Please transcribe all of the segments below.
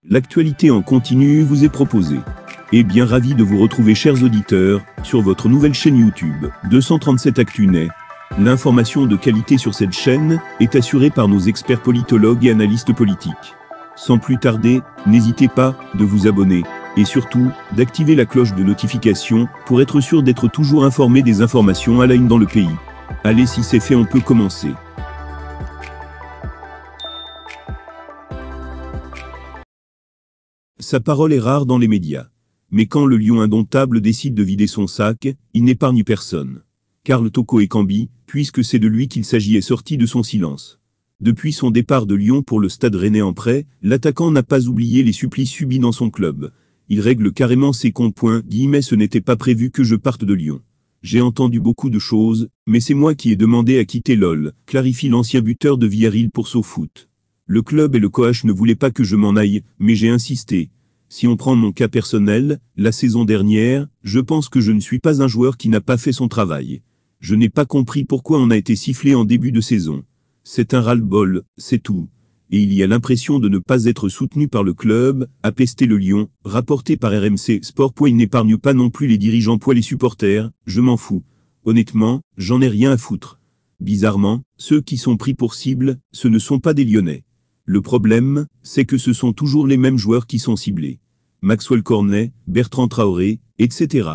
L'actualité en continu vous est proposée. Et bien ravi de vous retrouver, chers auditeurs, sur votre nouvelle chaîne YouTube, 237 ActuNet. L'information de qualité sur cette chaîne est assurée par nos experts politologues et analystes politiques. Sans plus tarder, n'hésitez pas de vous abonner et surtout d'activer la cloche de notification pour être sûr d'être toujours informé des informations à la une dans le pays. Allez, si c'est fait, on peut commencer. Sa parole est rare dans les médias. Mais quand le lion indomptable décide de vider son sac, il n'épargne personne. Karl Toko Ekambi, puisque c'est de lui qu'il s'agit, est sorti de son silence. Depuis son départ de Lyon pour le Stade Rennais en prêt, l'attaquant n'a pas oublié les supplices subis dans son club. Il règle carrément ses comptes. Ce n'était pas prévu que je parte de Lyon. J'ai entendu beaucoup de choses, mais c'est moi qui ai demandé à quitter LOL, clarifie l'ancien buteur de Villarreal pour SoFoot. Le club et le coach ne voulaient pas que je m'en aille, mais j'ai insisté. Si on prend mon cas personnel, la saison dernière, je pense que je ne suis pas un joueur qui n'a pas fait son travail. Je n'ai pas compris pourquoi on a été sifflé en début de saison. C'est un ras-le-bol, c'est tout. Et il y a l'impression de ne pas être soutenu par le club, a pesté le Lion, rapporté par RMC Sport. Il n'épargne pas non plus les dirigeants, les supporters, je m'en fous. Honnêtement, j'en ai rien à foutre. Bizarrement, ceux qui sont pris pour cible, ce ne sont pas des Lyonnais. Le problème, c'est que ce sont toujours les mêmes joueurs qui sont ciblés. Maxwell Cornet, Bertrand Traoré, etc.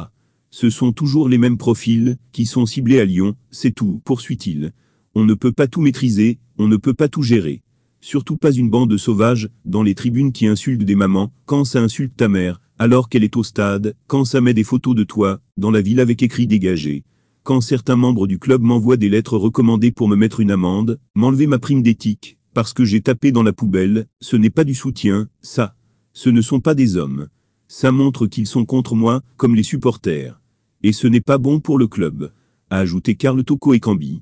Ce sont toujours les mêmes profils qui sont ciblés à Lyon, c'est tout, poursuit-il. On ne peut pas tout maîtriser, on ne peut pas tout gérer. Surtout pas une bande de sauvages, dans les tribunes qui insultent des mamans, quand ça insulte ta mère, alors qu'elle est au stade, quand ça met des photos de toi, dans la ville avec écrit dégagé. Quand certains membres du club m'envoient des lettres recommandées pour me mettre une amende, m'enlever ma prime d'éthique, parce que j'ai tapé dans la poubelle, ce n'est pas du soutien, ça. Ce ne sont pas des hommes. Ça montre qu'ils sont contre moi, comme les supporters. Et ce n'est pas bon pour le club, a ajouté Karl Toko Ekambi.